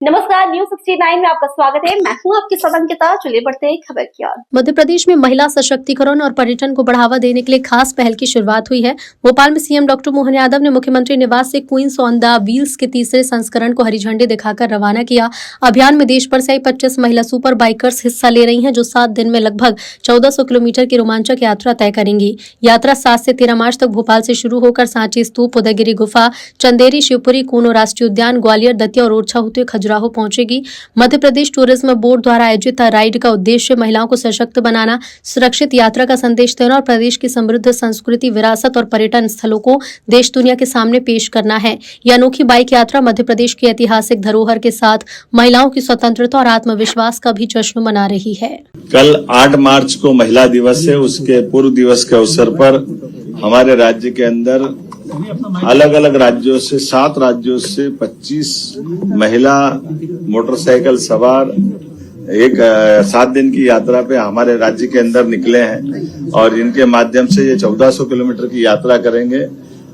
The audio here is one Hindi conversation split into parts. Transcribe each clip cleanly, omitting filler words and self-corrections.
नमस्कार, न्यूज 69 में आपका स्वागत है। मैं हूं आपकी सदंकिता। चलिए बढ़ते हैं खबर की ओर। मध्य प्रदेश में महिला सशक्तिकरण और पर्यटन को बढ़ावा देने के लिए खास पहल की शुरुआत हुई है। भोपाल में सीएम डॉक्टर मोहन यादव ने मुख्यमंत्री निवास से क्वींस ऑन द व्हील्स के तीसरे संस्करण को हरी झंडी दिखाकर रवाना किया। अभियान में देश भर से 25 महिला सुपर बाइकर्स हिस्सा ले रही हैं, जो 7 दिन में लगभग 1400 किलोमीटर की रोमांचक यात्रा तय करेंगी। यात्रा 7 से 13 मार्च तक भोपाल से शुरू होकर सांची स्तूप, उदयगिरी गुफा, चंदेरी, शिवपुरी, कूनो राष्ट्रीय उद्यान, ग्वालियर, दतिया और ओरछा होते हुए खजुराहो पहुंचेगी। मध्य प्रदेश टूरिज्म बोर्ड द्वारा आयोजित राइड का उद्देश्य महिलाओं को सशक्त बनाना, सुरक्षित यात्रा का संदेश देना और प्रदेश की समृद्ध संस्कृति, विरासत और पर्यटन स्थलों को देश दुनिया के सामने पेश करना है। यह अनोखी बाइक यात्रा मध्य प्रदेश की ऐतिहासिक धरोहर के साथ महिलाओं की स्वतंत्रता और आत्मविश्वास का भी जश्न मना रही है। कल 8 मार्च को महिला दिवस है। उसके पूर्व दिवस के अवसर पर हमारे राज्य के अंदर अलग अलग राज्यों से 7 राज्यों से 25 महिला मोटरसाइकिल सवार एक 7 दिन की यात्रा पे हमारे राज्य के अंदर निकले हैं और इनके माध्यम से ये 1400 किलोमीटर की यात्रा करेंगे।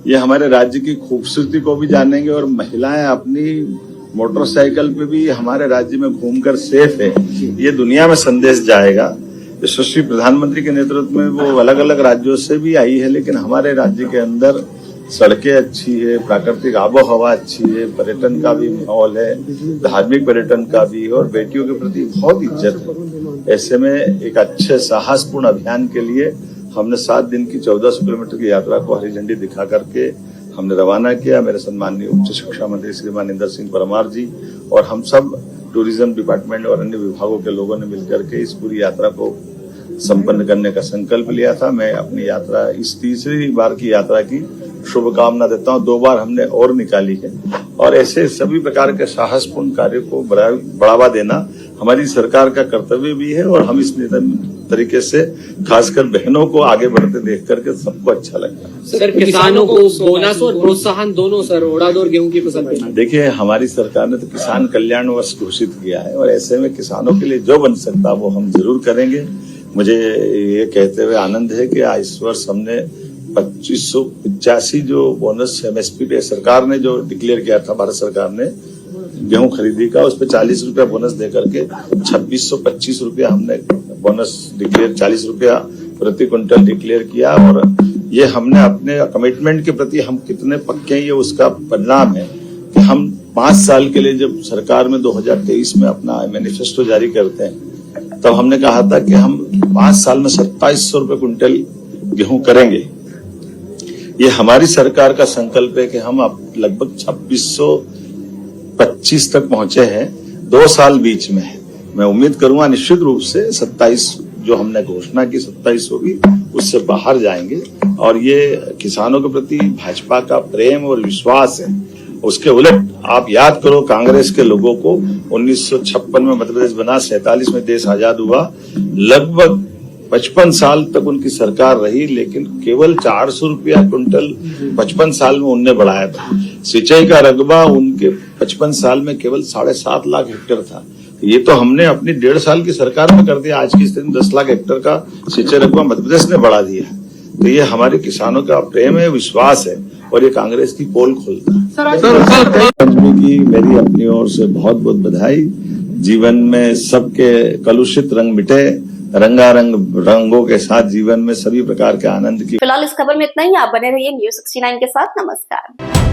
ये हमारे राज्य की खूबसूरती को भी जानेंगे और महिलाएं अपनी मोटरसाइकिल पे भी हमारे राज्य में घूमकर सेफ है, ये दुनिया में संदेश जाएगा। यशस्वी प्रधानमंत्री के नेतृत्व में वो अलग अलग राज्यों से भी आई है, लेकिन हमारे राज्य के अंदर सड़कें अच्छी है, प्राकृतिक आबो हवा अच्छी है, पर्यटन का भी माहौल है, धार्मिक पर्यटन का भी, और बेटियों के प्रति बहुत इज्जत है। ऐसे में एक अच्छे साहसपूर्ण अभियान के लिए हमने 7 दिन की 1400 किलोमीटर की यात्रा को हरी झंडी दिखा करके हमने रवाना किया। मेरे सम्माननीय उच्च शिक्षा मंत्री श्रीमान इंदर सिंह परमार जी और हम सब टूरिज्म डिपार्टमेंट और अन्य विभागों के लोगों ने मिलकर के इस पूरी यात्रा को संपन्न करने का संकल्प लिया था। मैं अपनी यात्रा, इस तीसरी बार की यात्रा की शुभकामना देता हूं। 2 बार हमने और निकाली है और ऐसे सभी प्रकार के साहसपूर्ण कार्य को बढ़ावा देना हमारी सरकार का कर्तव्य भी है और हम इस तरीके से खासकर बहनों को आगे बढ़ते देख करके सबको अच्छा लगता है। सर, किसानों को बोनस और प्रोत्साहन दोनों सर, उड़द और गेहूं की फसल पे। देखिए, हमारी सरकार ने तो किसान कल्याण वर्ष घोषित किया है और ऐसे में किसानों के लिए जो बन सकता वो हम जरूर करेंगे। मुझे ये कहते हुए आनंद है कि इस वर्ष हमने 2585 जो बोनस एमएसपी पे सरकार ने जो डिक्लेयर किया था, भारत सरकार ने गेहूं खरीदी का, उस पर 40 रुपया बोनस देकर के 2625 रुपया हमने बोनस डिक्लेयर, 40 रुपया प्रति क्विंटल डिक्लेयर किया। और ये हमने अपने कमिटमेंट के प्रति हम कितने पक्के हैं, ये उसका परिणाम है कि हम 5 साल के लिए जब सरकार में 2023 में अपना मैनिफेस्टो जारी करते हैं, तब हमने कहा था कि हम 5 साल में 2700 रुपये क्विंटल गेहूं करेंगे। ये हमारी सरकार का संकल्प है कि हम अब लगभग 2625 तक पहुंचे हैं। 2 साल बीच में है। मैं उम्मीद करूंगा निश्चित रूप से 27 जो हमने घोषणा की 27 होगी, उससे बाहर जाएंगे। और ये किसानों के प्रति भाजपा का प्रेम और विश्वास है। उसके उलट आप याद करो, कांग्रेस के लोगों को 1956 में मध्य प्रदेश बना, 47 में देश आजाद हुआ, लगभग 55 साल तक उनकी सरकार रही, लेकिन केवल 400 रुपया क्विंटल 55 साल में उनने बढ़ाया था। सिंचाई का रकबा उनके 55 साल में केवल 7.5 लाख हेक्टेयर था। ये तो हमने अपनी 1.5 साल की सरकार में कर दिया। आज की स्थिति में 10 लाख हेक्टेयर का सिंचाई रकबा मध्य प्रदेश ने बढ़ा दिया। तो ये हमारे किसानों का प्रेम है, विश्वास है और ये कांग्रेस की पोल खोलता है। पंचमी की मेरी अपनी ओर से बहुत बहुत बधाई। जीवन में सबके कलुषित रंग मिटे, रंगारंग रंगों के साथ जीवन में सभी प्रकार के आनंद की। फिलहाल इस खबर में इतना ही। आप बने रहिए न्यूज 69 के साथ। नमस्कार।